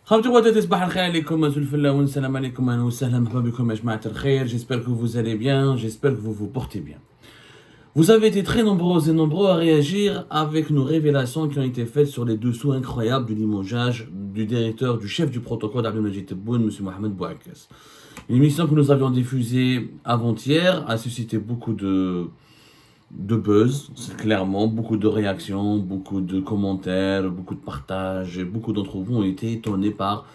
خاوتي غدا تصبح الخير عليكم الفلاون السلام عليكم اهلا وسهلا مرحبا بكم يا جماعة الخير. J'espère que vous allez bien, j'espère que vous vous portez bien. Vous avez été très nombreux et nombreux à réagir avec nos révélations qui ont été faites sur les dessous incroyables du limogeage du directeur, du chef du protocole d'Abdelmajid Tebboune, M. Mohamed Bouakas. L'émission que nous avions diffusée avant-hier a suscité beaucoup de buzz, clairement, beaucoup de réactions, beaucoup de commentaires, beaucoup de partages, et beaucoup d'entre vous ont été étonnés par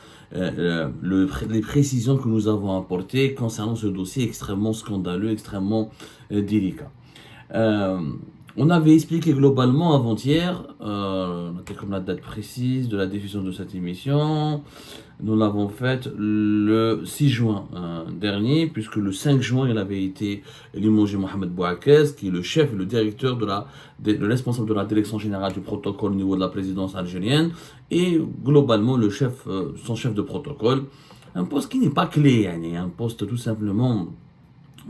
les précisions que nous avons apportées concernant ce dossier extrêmement scandaleux, extrêmement délicat. On avait expliqué globalement avant-hier, comme la date précise de la diffusion de cette émission. Nous l'avons faite le 6 juin dernier, puisque le 5 juin, il avait été limogé Mohamed Bouakas, qui est le chef et le directeur le responsable de la direction générale du protocole au niveau de la présidence algérienne, et globalement son chef de protocole. Un poste qui n'est pas clé, un poste tout simplement,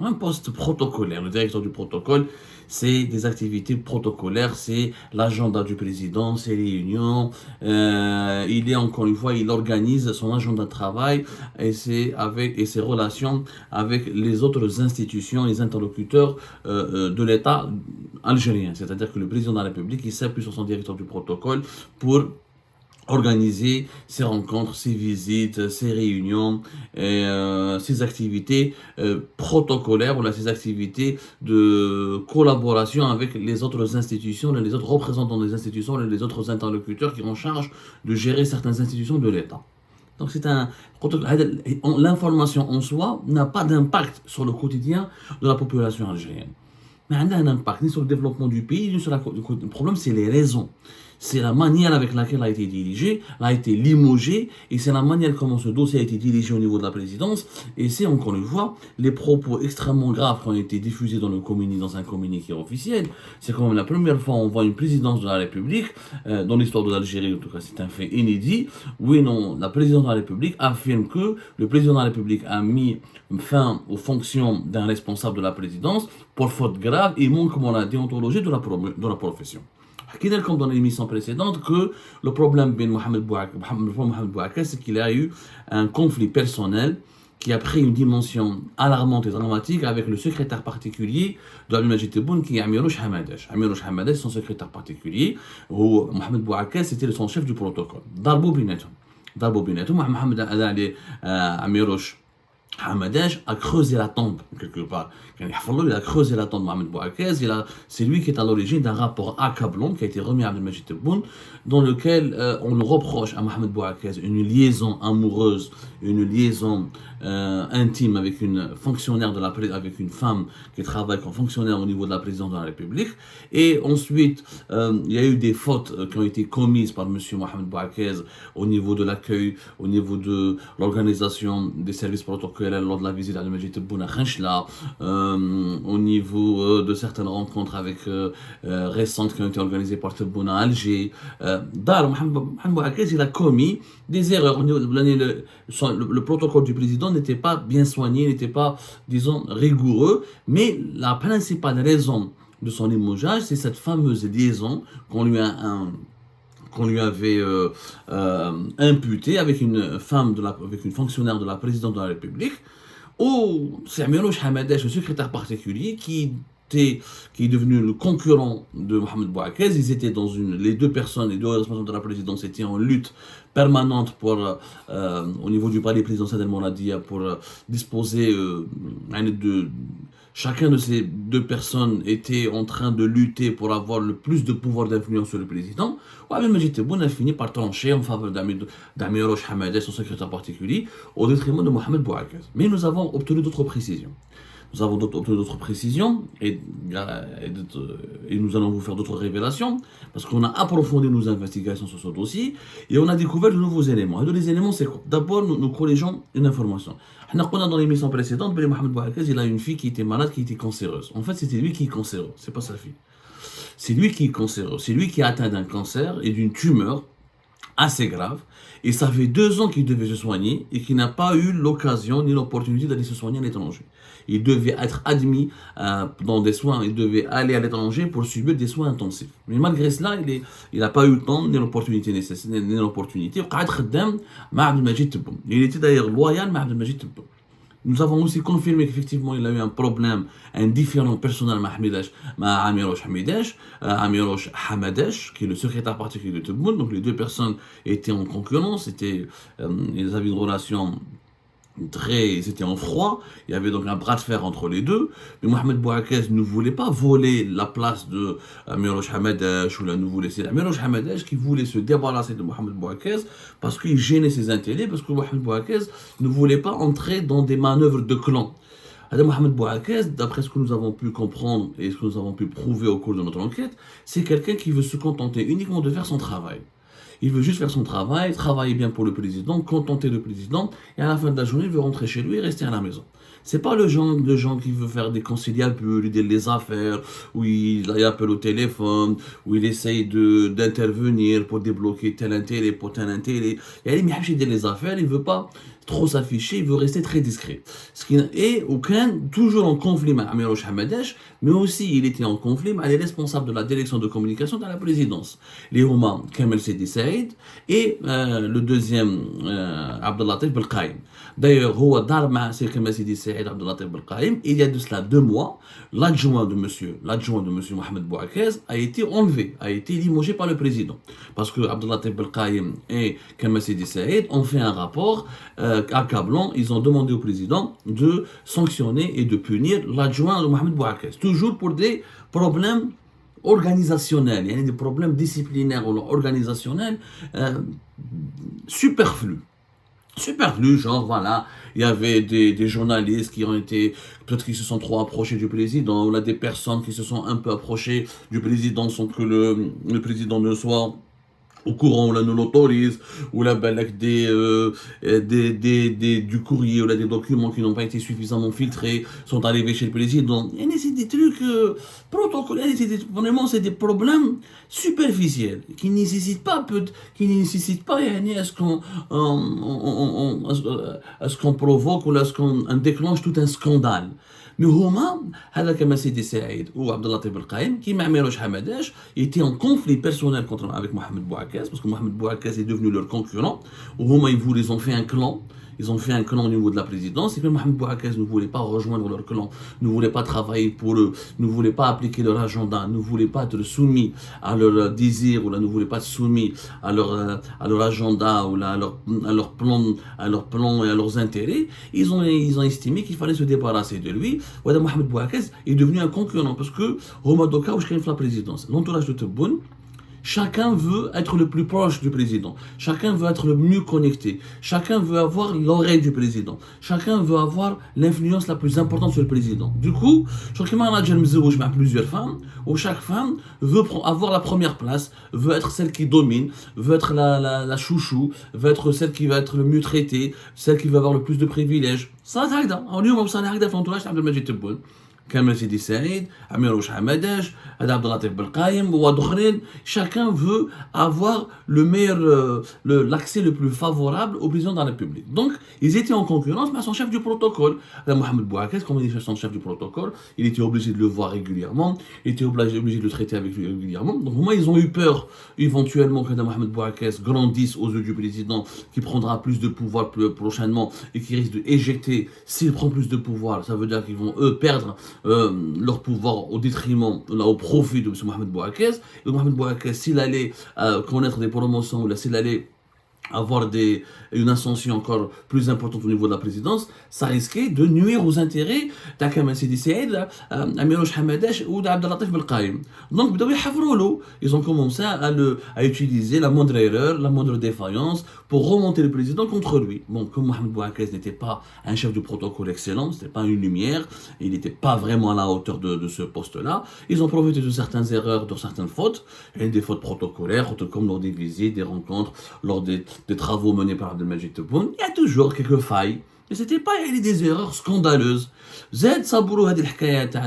un poste protocolaire. Le directeur du protocole, c'est des activités protocolaires, c'est l'agenda du président, ses réunions, il organise son agenda de travail et ses relations avec les autres institutions, les interlocuteurs de l'État algérien. C'est-à-dire que le président de la République, il s'appuie sur son directeur du protocole pour organiser ses rencontres, ses visites, ses réunions, ses activités protocolaires, ou ses activités de collaboration avec les autres institutions, les autres représentants des institutions, les autres interlocuteurs qui ont en charge de gérer certaines institutions de l'État. Donc l'information en soi n'a pas d'impact sur le quotidien de la population algérienne. Mais elle a un impact ni sur le développement du pays, ni sur le problème, c'est les raisons. C'est la manière avec laquelle elle a été dirigée, elle a été limogée, et c'est la manière comment ce dossier a été dirigé au niveau de la présidence, et c'est encore une fois les propos extrêmement graves qui ont été diffusés dans un communiqué officiel. C'est quand même la première fois on voit une présidence de la République, dans l'histoire de l'Algérie, en tout cas c'est un fait inédit. Oui, non, la présidence de la République affirme que le président de la République a mis fin aux fonctions d'un responsable de la présidence pour faute grave et manquement à la déontologie de la profession. Comme dans l'émission précédente, que le problème de Mohamed Bouakas, c'est qu'il a eu un conflit personnel qui a pris une dimension alarmante et dramatique avec le secrétaire particulier de Abdelmajid Tebboune, qui est Amirouche Hamadesh. Amirouche Hamadesh, son secrétaire particulier, où Mohamed Bouakas était son chef du protocole. Darbo Binetum, Amirouche Hamadesh a creusé la tombe, quelque part. Il a creusé la tombe de Mohamed Bouakas. C'est lui qui est à l'origine d'un rapport accablant qui a été remis à Abdelmajid Tebboune, dans lequel on le reproche à Mohamed Bouakas une liaison amoureuse, une liaison intime avec une fonctionnaire avec une femme qui travaille comme fonctionnaire au niveau de la présidence de la République. Et ensuite, il y a eu des fautes qui ont été commises par M. Mohamed Bouakas au niveau de l'accueil, au niveau de l'organisation des services protocolaires lors de la visite à Abdelmajid Tebboune à Khenchela, au niveau de certaines rencontres récentes qui ont été organisées par Tebboune à Alger. Mohamed Bouakas, il a commis des erreurs. Le protocole du président n'était pas bien soigné, n'était pas, disons, rigoureux, mais la principale raison de son limogeage, c'est cette fameuse liaison qu'on lui avait imputée avec une fonctionnaire de la présidence de la République, où c'est Amirouche Hamadesh, le secrétaire particulier, qui est devenu le concurrent de Mohamed Bouakas. Les deux responsables de la présidence étaient en lutte permanente au niveau du palais présidentiel d'El-Monadia pour disposer chacun de ces deux personnes était en train de lutter pour avoir le plus de pouvoir d'influence sur le président. Abdelmajid Tebboune a fini par trancher en faveur d'Amirouche Hamadesh, son secrétaire particulier, au détriment de Mohamed Bouakas. Mais nous avons obtenu d'autres précisions. Et nous allons vous faire d'autres révélations parce qu'on a approfondi nos investigations sur ce dossier et on a découvert de nouveaux éléments. Et les éléments, c'est quoi? D'abord, nous collégeons une information. Dans l'émission précédente, Mohamed Bouakas, il a une fille qui était malade, qui était cancéreuse. En fait, c'était lui qui est cancéreux, c'est pas sa fille. C'est lui qui est cancéreux. C'est lui qui est atteint d'un cancer et d'une tumeur assez grave. Et ça fait 2 ans qu'il devait se soigner et qu'il n'a pas eu l'occasion ni l'opportunité d'aller se soigner à l'étranger. Il devait être admis dans des soins, il devait aller à l'étranger pour subir des soins intensifs. Mais malgré cela, il n'a pas eu le temps ni l'opportunité nécessaire, ni l'opportunité. Il était d'ailleurs loyal à Abdelmajid Tebboune. Nous avons aussi confirmé qu'effectivement il a eu un problème, un différend personnel avec Amirouche Hamadesh, qui est le secrétaire particulier de Tebboune. Donc les deux personnes étaient en concurrence, ils avaient une relation ils étaient en froid, il y avait donc un bras de fer entre les deux, mais Mohamed Bouaké ne voulait pas voler la place de Amirouche Hamadesh, ou là, ne voulait, c'est Amirouche Hamadesh qui voulait se débarrasser de Mohamed Bouaké parce qu'il gênait ses intérêts, parce que Mohamed Bouaké ne voulait pas entrer dans des manœuvres de clan. Mohamed Bouaké, d'après ce que nous avons pu comprendre et ce que nous avons pu prouver au cours de notre enquête, c'est quelqu'un qui veut se contenter uniquement de faire son travail. Il veut juste faire son travail, travailler bien pour le président, contenter le président, et à la fin de la journée, il veut rentrer chez lui et rester à la maison. C'est pas le genre de gens qui veut faire des conciliabules, des affaires, où il appelle au téléphone, où il essaye d'intervenir pour débloquer tel intérêt pour tel intérêt. Et il aime les affaires, il veut pas trop s'afficher, il veut rester très discret. Et aucun, toujours en conflit avec Amirouche Hamadesh, mais aussi il était en conflit avec les responsables de la direction de communication dans la présidence. Les Houma Kamel Sidi Saïd et le deuxième Abdellatif Belkaïm. D'ailleurs, c'est Kamel Sidi Saïd Abdellatif Belkaïm. Il y a de cela 2 mois, l'adjoint de monsieur Mohamed Bouakez a été enlevé, a été limogé par le président. Parce que Abdellatif Belkaïm et Kamel Sidi Saïd ont fait un rapport accablant, ils ont demandé au président de sanctionner et de punir l'adjoint de Mohamed Bouakez, toujours pour des problèmes organisationnels, il y a des problèmes disciplinaires ou organisationnels superflus. Genre voilà, il y avait des journalistes qui ont été, peut-être qu'ils se sont trop approchés du président, ou là des personnes qui se sont un peu approchées du président sans que le président ne soit au courant, ou là nous l'autorise, ou là du courrier, ou là des documents qui n'ont pas été suffisamment filtrés sont arrivés chez le président. Et c'est des trucs protocolaires, vraiment c'est des problèmes superficiels qui nécessitent pas à ce qu'on provoque ou à ce qu'on déclenche tout un scandale. Mais هما هذا كما سيدي سعيد ou Abdellatif Belkaïm qui مع Amirouche Hamadesh étaient en conflit personnel avec Mohamed Bouaké parce que Mohamed Bouaké est devenu leur concurrent. Ils ont fait un clan. Ils ont fait un clan au niveau de la présidence et que Mohamed Bouaké ne voulait pas rejoindre leur clan, ne voulait pas travailler pour eux, ne voulait pas appliquer leur agenda, ne voulait pas être soumis à leur désir ou là, ne voulait pas être soumis à leur agenda ou là, à leur plan et à leurs intérêts. Ils ont estimé qu'il fallait se débarrasser de lui. Mohamed Bouaké est devenu un concurrent parce que Romadoka ou la présidence, l'entourage de Tebboune, chacun veut être le plus proche du président. Chacun veut être le mieux connecté. Chacun veut avoir l'oreille du président. Chacun veut avoir l'influence la plus importante sur le président. Du coup, chaque a plusieurs femmes, où chaque femme veut avoir la première place, veut être celle qui domine, veut être la chouchou, veut être celle qui va être le mieux traitée, celle qui va avoir le plus de privilèges. Ça, c'est ça. On dit l'entourage d'Abdelmajid Tebboune. Kamel Sidi Saïd, Amirouche Hamadesh, Abdellatif Belkaïm ou d'autres, chacun veut avoir l'accès le plus favorable au président de la République. Donc, ils étaient en concurrence, mais son chef du protocole, Mohamed Bouaké, comme il est son chef du protocole, il était obligé de le voir régulièrement, il était obligé de le traiter avec lui régulièrement. Donc, au moins, ils ont eu peur, éventuellement, que Mohamed Bouaké grandisse aux yeux du président, qui prendra plus de pouvoir prochainement et qui risque d'éjecter. S'il prend plus de pouvoir, ça veut dire qu'ils vont, eux, perdre leur pouvoir au détriment, au profit de M. Mohamed Bouaké. Et Mohamed Bouaké, s'il allait connaître des promotions, ou s'il allait avoir une ascension encore plus importante au niveau de la présidence, ça risquait de nuire aux intérêts d'Akamal Sidi Saïd, Amirouche Hamadesh ou d'Abdellatif Belkaïm. Donc, ils ont commencé à utiliser la moindre erreur, la moindre défaillance pour remonter le président contre lui. Bon, comme Mohamed Bouaké n'était pas un chef de protocole excellent, c'était pas une lumière, il n'était pas vraiment à la hauteur de ce poste-là, ils ont profité de certaines erreurs, de certaines fautes, et des fautes protocolaires, comme lors des visites, des rencontres, lors des travaux menés par Abdelmajid Tebboune. Il y a toujours quelques failles, mais c'était pas des erreurs scandaleuses. زاد صابروا هذه الحكايه تاع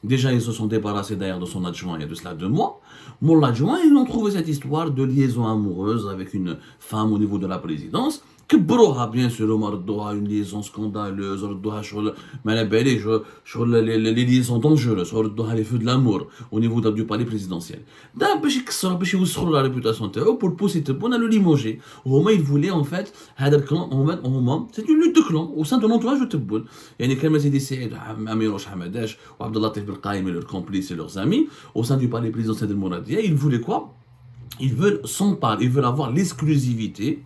Déjà, ils se sont débarrassés d'ailleurs de son adjoint il y a de cela 2 mois. Mon adjoint, ils ont trouvé cette histoire de liaison amoureuse avec une femme au niveau de la présidence. كبروها bien sûr هما ردوها une liaison scandaleuse ردوها شغل ما على باليش شغل les liaisons dangereuses ردوها les feux de l'amour au niveau du palais présidentiel دابا باش يكسروا باش يوسخوا la réputation تاعو pour pousser Tebboune à le limoger هما ils voulaient en fait هذا الكلان هما c'est une lutte de clan au sein de l'entourage de Tebboune يعني كان سيدي سعيد أميروش حمداش وعبد اللطيف بالقايم et leurs complices et leurs amis au sein du palais présidentiel de Mouradia ils voulaient quoi ils veulent s'emparer ils veulent avoir l'exclusivité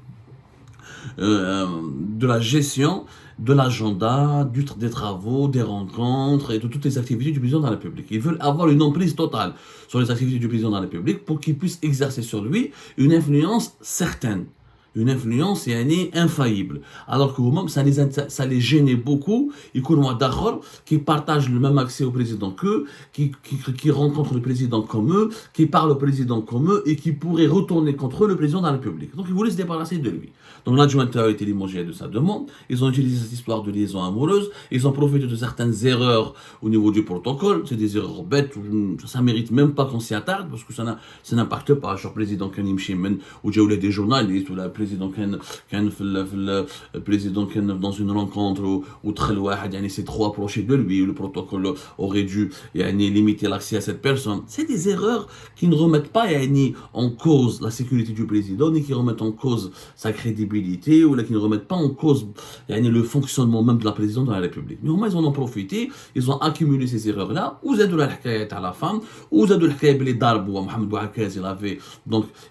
de la gestion de l'agenda, des travaux, des rencontres et de toutes les activités du président de la République. Ils veulent avoir une emprise totale sur les activités du président de la République pour qu'il puisse exercer sur lui une influence certaine. Une influence infaillible. Alors que ça les gênait beaucoup. Ils connaissent d'accord, qui partagent le même accès au président qu'eux, qui rencontrent le président comme eux, qui parlent au président comme eux et qui pourraient retourner contre eux le président de la République. Donc ils voulaient se débarrasser de lui. Donc l'adjoint a été limogé de sa demande. Ils ont utilisé cette histoire de liaison amoureuse. Ils ont profité de certaines erreurs au niveau du protocole. C'est des erreurs bêtes. Ça ne mérite même pas qu'on s'y attarde parce que ça n'impacte pas sur le président Kanim Chimen ou des journalistes ou la président le président dans une rencontre où s'est trop approché de lui, le protocole aurait dû limiter l'accès à cette personne. C'est des erreurs qui ne remettent pas en cause la sécurité du président, ni qui remettent en cause sa crédibilité, ou qui ne remettent pas en cause le fonctionnement même de la présidence de la République. Mais au moins, ils en ont profité, ils ont accumulé ces erreurs-là, ou de la hkayat à la femme, ou de la hkayat bli darb, où Mohamed Bouakaz,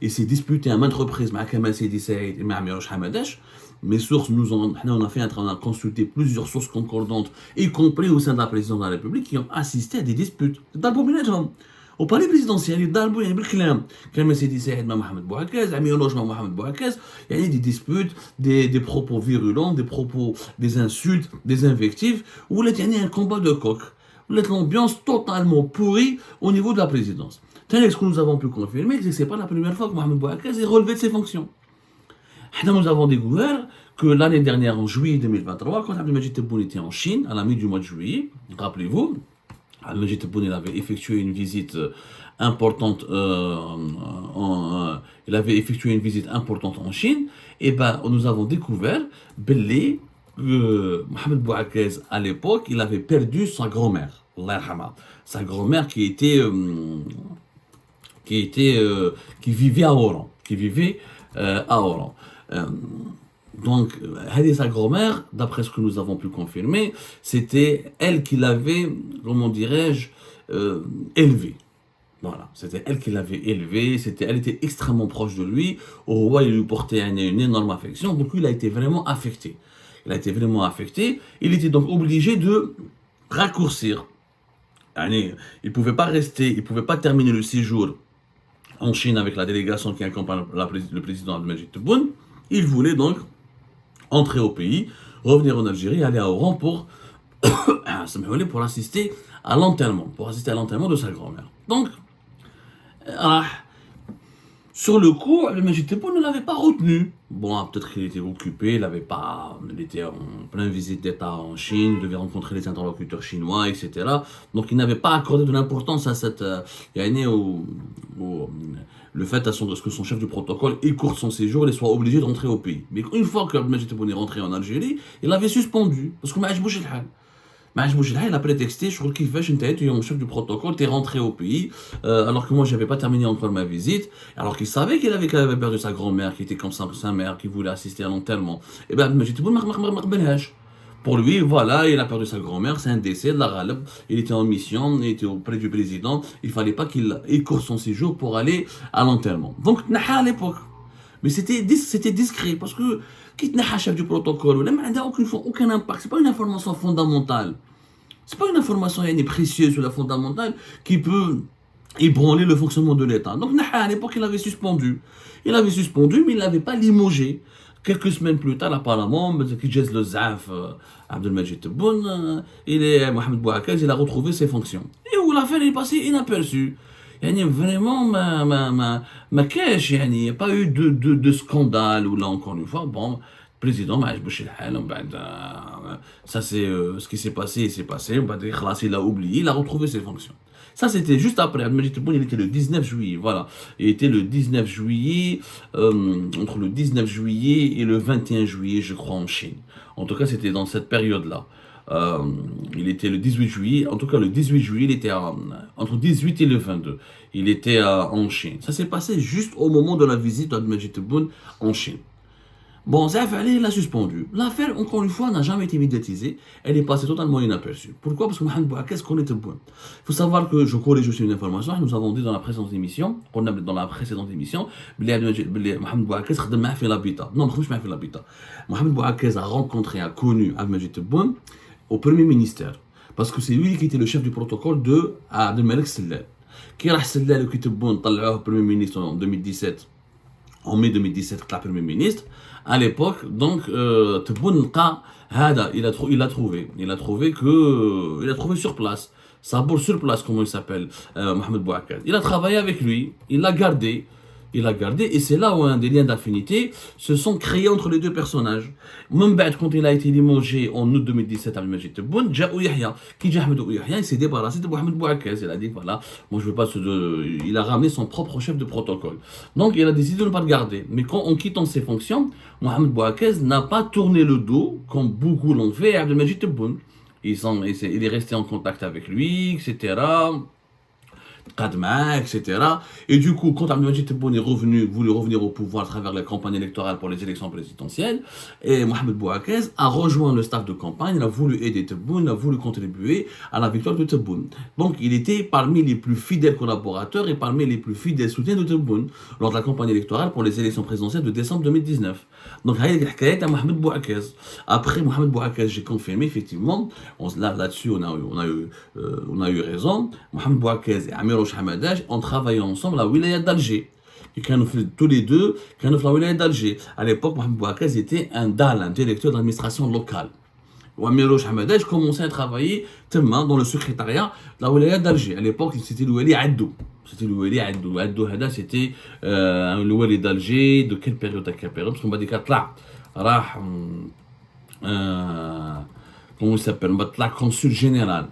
il s'est disputé à maintes reprises avec Kamal Sidi Saïd et Amirouche Hamadash. Mes sources, on a consulté plusieurs sources concordantes, y compris au sein de la présidence de la République, qui ont assisté à des disputes. Au palais présidentiel, il y a Mohamed Bouakaz, Amirouche Mohamed Bouakaz, il y a des disputes, des propos virulents, des insultes, des invectives, où il y a un combat de coq, où l'ambiance totalement pourrie au niveau de la présidence. Ce que nous avons pu confirmer, c'est que ce n'est pas la première fois que Mohamed Bouakaz est relevé de ses fonctions. Nous avons découvert que l'année dernière, en juillet 2023, quand Abdelmajid Tebboune était en Chine, à la mi du mois de juillet, rappelez-vous, Abdelmajid Tebboune avait effectué une visite importante en Chine, et nous avons découvert que Mohamed Bouakaz, à l'époque, il avait perdu sa grand-mère, sa grand-mère qui vivait à Oran. Donc, sa grand-mère, d'après ce que nous avons pu confirmer, c'était elle qui l'avait, comment dirais-je, élevée. Voilà, c'était elle qui l'avait élevé, elle était extrêmement proche de lui. Au roi, il lui portait une énorme affection, donc lui, il a été vraiment affecté. Il était donc obligé de raccourcir. Il ne pouvait pas rester, il ne pouvait pas terminer le séjour en Chine avec la délégation qui accompagne le président Abdelmajid Tebboune. Il voulait donc entrer au pays, revenir en Algérie, aller à Oran pour assister à l'enterrement, de sa grand-mère. Donc, sur le coup, Abdelmajid Tebboune ne l'avait pas retenu. Bon, peut-être qu'il était occupé, il était en pleine visite d'État en Chine, il devait rencontrer les interlocuteurs chinois, etc. Donc il n'avait pas accordé de l'importance à le fait à ce que son chef du protocole écourte son séjour et soit obligé de rentrer au pays. Mais une fois que Abdelmajid Tebboune est rentré en Algérie, il l'avait suspendu, parce que il a prétexté, je qu'il fait une chef du protocole, t'es rentré au pays, alors que moi j'avais pas terminé encore ma visite, alors qu'il savait qu'il avait perdu sa grand-mère, qui était comme ça, sa mère, qui voulait assister à l'enterrement. Et pour lui, voilà, il a perdu sa grand-mère, c'est un décès de la Ghaleb, il était en mission, il était auprès du président, il fallait pas qu'il écourte son séjour pour aller à l'enterrement. Donc, à l'époque. Mais c'était discret, parce que quitte le chef du protocole, il n'a aucun impact, c'est pas une information fondamentale. C'est pas une information précieuse ou la fondamentale qui peut ébranler le fonctionnement de l'État. Donc, à l'époque, il avait suspendu. Mais il l'avait pas limogé. Quelques semaines plus tard, apparemment, le Zaf, Abdelmajid Tebboune, Mohamed Bouakaz, il a retrouvé ses fonctions. Et où l'affaire est passée inaperçue. Vraiment, ma cache, il n'y a pas eu de scandale, ou là encore une fois, bon, président, ça c'est ce qui s'est passé, c'est passé, il a oublié, il a retrouvé ses fonctions. Ça c'était juste après, Abdelmajid Tebboune, il était le 19 juillet, voilà. Il était le 19 juillet, entre le 19 juillet et le 21 juillet, je crois, en Chine. En tout cas, c'était dans cette période-là. Il était le 18 juillet, en tout cas le 18 juillet, il était entre 18 et le 22. Il était en Chine. Ça s'est passé juste au moment de la visite d'Abdelmajid Tebboune en Chine. Bon, Zaf Ali l'a suspendu. L'affaire, encore une fois, n'a jamais été médiatisée. Elle est passée totalement inaperçue. Pourquoi? Parce que Mohamed Bouakas connaît Tebboune. Il faut savoir que je corrige aussi une information. Nous avons dit dans la précédente émission, Mohamed Bouakas a fait l'habitat. Non, je fait l'habitat. Mohamed Bouakas a rencontré, a connu Abdelmajid Tebboune au premier ministère. Parce que c'est lui qui était le chef du protocole de Abdelmalek Sellal. Qui a Sellal qui Tebboune, au premier ministre en 2017. En mai 2017, le premier ministre, à l'époque, donc, Tebboune il a trouvé sur place, sa bourse sur place, comment il s'appelle, Mohamed Bouakas. Il a travaillé avec lui, il l'a gardé, et c'est là où des liens d'affinité se sont créés entre les deux personnages. Même quand il a été limogé en août 2017 à Abdelmajid Tebboune, il s'est débarrassé de Mohamed Bouakas. Il a dit voilà, moi je veux pas il a ramené son propre chef de protocole. Donc il a décidé de ne pas le garder. Mais en quittant ses fonctions, Mohamed Bouakas n'a pas tourné le dos, comme beaucoup l'ont fait, à Abdelmajid Tebboune. Il est resté en contact avec lui, etc. Kadma, etc. Et du coup, quand Abdelmajid Tebboune voulu revenir au pouvoir à travers la campagne électorale pour les élections présidentielles, et Mohamed Bouakas a rejoint le staff de campagne, il a voulu aider Tebboune, il a voulu contribuer à la victoire de Tebboune. Donc il était parmi les plus fidèles collaborateurs et parmi les plus fidèles soutiens de Tebboune lors de la campagne électorale pour les élections présidentielles de décembre 2019. Donc il y a Mohamed Bouakas. Après Mohamed Bouakas, j'ai confirmé effectivement, là-dessus on a eu raison, Mohamed Bouakas et Amir Hamadaj ont travaillé ensemble à la wilaya d'Alger. Et tous les deux, la wilaya d'Alger. À l'époque, Mohamed Bouakas était un directeur d'administration locale. Amir Hamadaj commençait à travailler dans le secrétariat de la wilaya d'Alger. À l'époque, c'était le wali Addou. C'était le wali d'Alger. De quelle période à quelle période? Parce qu'on m'a dit qu'il comment il s'appelle? Consul général.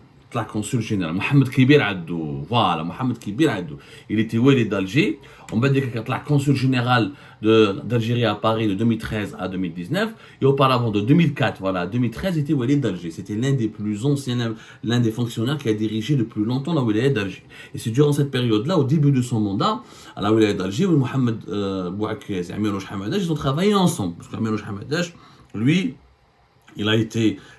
Consul général, Mohamed Kibir Addou. Voilà, Mohamed Kibir Addou. Il était wali d'Alger. On va dire qu'il était consul général d'Algérie à Paris de 2013 à 2019. Et auparavant, de 2004 à 2013, il était wali d'Alger. C'était l'un des plus anciens, l'un des fonctionnaires qui a dirigé le plus longtemps la wilaya d'Alger. Et c'est durant cette période-là, au début de son mandat, à la wilaya d'Alger, où Mohamed Bouakas et Amir Hamadaj, ils ont travaillé ensemble. Parce qu'Amir Hamadaj, lui,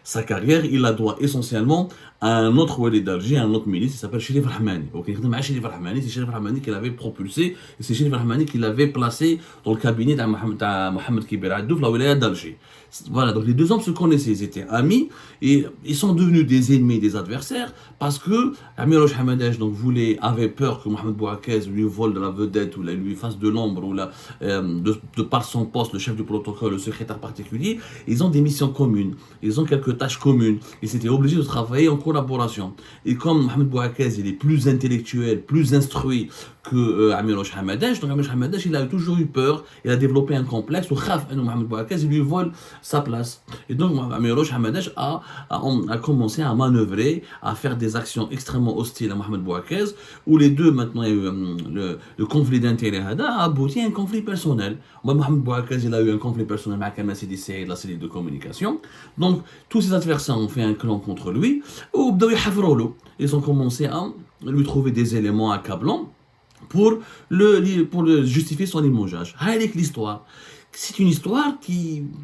sa carrière, il la doit essentiellement à un autre wali d'Alger, un autre ministre, il s'appelle Chérif Rahmani. C'est Chérif Rahmani qui l'avait propulsé, et c'est Chérif Rahmani qui l'avait placé dans le cabinet de Mohamed Kibir Addou, la wilaya d'Alger. Voilà, donc les deux hommes se connaissaient, ils étaient amis, et ils sont devenus des ennemis, des adversaires, parce que Amir Hamadaj avait peur que Mohamed Bouakas lui vole de la vedette, ou lui fasse de l'ombre, ou de par son poste, le chef du protocole, le secrétaire particulier. Ils ont des missions communes, ils ont quelques tâches communes, ils étaient obligés de travailler en collaboration. Et comme Mohamed Bouakas, il est plus intellectuel, plus instruit que Amir Hamadaj, donc Amir Hamadaj, il a toujours eu peur, il a développé un complexe où Mohamed Bouakas, il lui vole sa place. Et donc Amir Hamadaj a commencé à manœuvrer, à faire des actions extrêmement hostiles à Mohamed Bouakas, où les deux, maintenant, le conflit d'intérêt a abouti à un conflit personnel. Mohamed Bouakas, il a eu un conflit personnel avec Al Sidi Saïd, la cellule de communication. Donc tous ses adversaires ont fait un clan contre lui. Ils ont commencé à lui trouver des éléments accablants pour justifier son limogeage. Avec l'histoire. C'est une histoire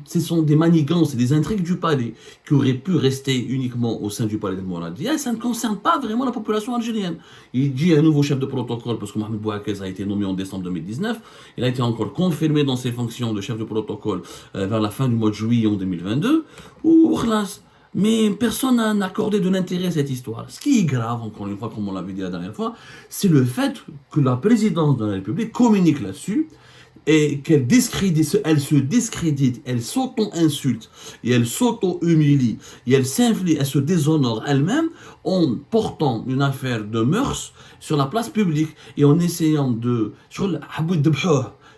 ce sont des manigances et des intrigues du palais qui auraient pu rester uniquement au sein du palais de Mouradi. Ça ne concerne pas vraiment la population algérienne. Il dit un nouveau chef de protocole parce que Mohamed Bouakas a été nommé en décembre 2019. Il a été encore confirmé dans ses fonctions de chef de protocole vers la fin du mois de juillet en 2022. Mais personne n'a accordé de l'intérêt à cette histoire. Ce qui est grave, encore une fois, comme on l'avait dit la dernière fois, c'est le fait que la présidence de la République communique là-dessus et elle se discrédite, elle s'auto-insulte, et elle s'auto-humilie, et elle se déshonore elle-même en portant une affaire de mœurs sur la place publique et en essayant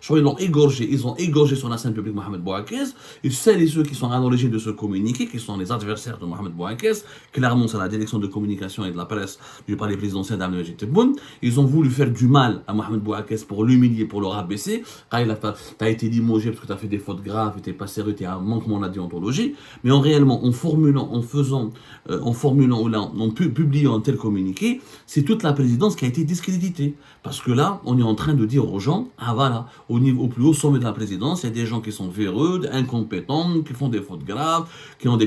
Je crois qu'ils l'ont égorgé. Ils ont égorgé sur la scène publique Mohamed Bouazizi. Et celles et ceux qui sont à l'origine de ce communiqué, qui sont les adversaires de Mohamed Bouazizi, clairement c'est la direction de communication et de la presse du palais présidentiel d'Abdelmajid Tebboune, ils ont voulu faire du mal à Mohamed Bouazizi pour l'humilier, pour le rabaisser. Quand il a été limogé parce que tu as fait des fautes graves, tu n'es pas sérieux, tu as un manquement à la déontologie. Mais en réellement, en formulant ou là, en publiant un tel communiqué, c'est toute la présidence qui a été discréditée. Parce que là, on est en train de dire aux gens, ah voilà, au plus haut sommet de la présidence, il y a des gens qui sont véreux, incompétents, qui font des fautes graves, qui ont un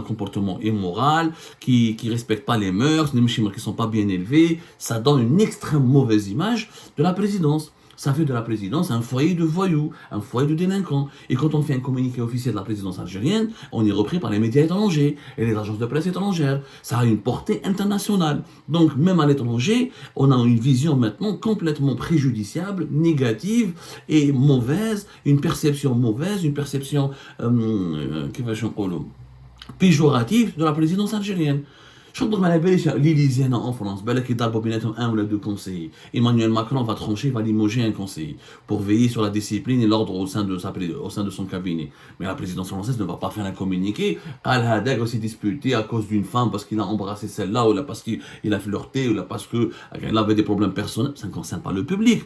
comportement immoral, qui respectent pas les mœurs, qui ne sont pas bien élevés. Ça donne une extrêmement mauvaise image de la présidence. Ça fait de la présidence un foyer de voyous, un foyer de délinquants. Et quand on fait un communiqué officiel de la présidence algérienne, on est repris par les médias étrangers et les agences de presse étrangères. Ça a une portée internationale. Donc même à l'étranger, on a une vision maintenant complètement préjudiciable, négative et mauvaise, une perception mauvaise, une perception péjorative de la présidence algérienne. Je crois que l'Élysée en France, il y a un ou deux conseillers. Emmanuel Macron va trancher, va limoger un conseiller pour veiller sur la discipline et l'ordre au sein de son cabinet. Mais la présidence française ne va pas faire un communiqué. Al-Hadeg s'est disputé à cause d'une femme parce qu'il a embrassé celle-là, ou là parce qu'il a flirté, ou là parce qu'il avait des problèmes personnels. Ça ne concerne pas le public.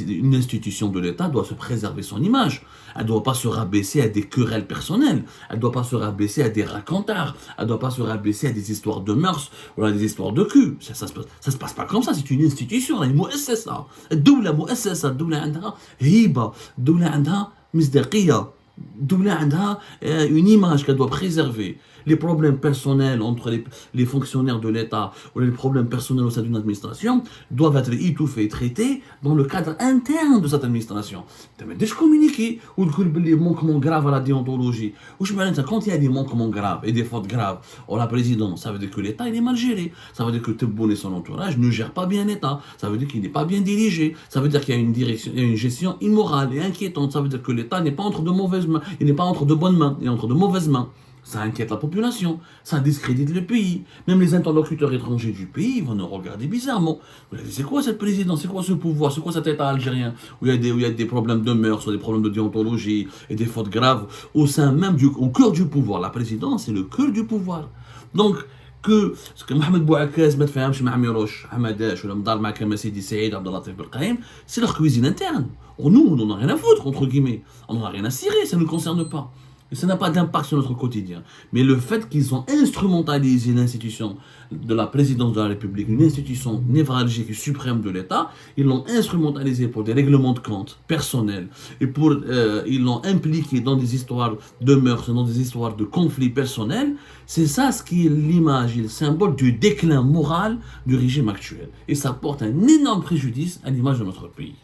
Une institution de l'État doit se préserver son image. Elle ne doit pas se rabaisser à des querelles personnelles. Elle ne doit pas se rabaisser à des racontards. Elle ne doit pas se rabaisser à des histoires de mœurs ou à des histoires de cul. Ça se passe pas comme ça. C'est une institution. Il مؤسسة. الدولة مؤسسة. الدولة عندها هيبة. الدولة عندها مصداقية. الدولة عندها une image qu'elle doit préserver. Les problèmes personnels entre les fonctionnaires de l'État ou les problèmes personnels au sein d'une administration doivent être étouffés et traités dans le cadre interne de cette administration. Tu as déjà communiqué ou des manquements graves à la déontologie. Quand il y a des manquements graves et des fautes graves à la présidence, ça veut dire que l'État il est mal géré. Ça veut dire que Tebboune et son entourage ne gèrent pas bien l'État. Ça veut dire qu'il n'est pas bien dirigé. Ça veut dire qu'il y a une gestion immorale et inquiétante. Ça veut dire que l'État n'est pas entre de mauvaises mains. Il n'est pas entre de bonnes mains. Il est entre de mauvaises mains. Ça inquiète la population, ça discrédite le pays. Même les interlocuteurs étrangers du pays vont nous regarder bizarrement. C'est quoi cette présidence, c'est quoi ce pouvoir, c'est quoi cet État algérien où il y a des problèmes de mœurs, des problèmes de déontologie et des fautes graves au sein même au cœur du pouvoir. La présidence, c'est le cœur du pouvoir. Donc, ce que Mohamed Bouazizi ما تفهمش مع ميروش حمداش ولا مدار مع كما سيدي سعيد عبد اللطيف بالقايم, c'est leur cuisine interne. Nous, on n'en a rien à foutre, entre guillemets. On n'en a rien à cirer, ça ne nous concerne pas. Et ça n'a pas d'impact sur notre quotidien. Mais le fait qu'ils ont instrumentalisé l'institution de la présidence de la République, une institution névralgique et suprême de l'État, ils l'ont instrumentalisé pour des règlements de compte personnels et ils l'ont impliqué dans des histoires de mœurs, dans des histoires de conflits personnels. C'est ça ce qui est l'image et le symbole du déclin moral du régime actuel. Et ça porte un énorme préjudice à l'image de notre pays.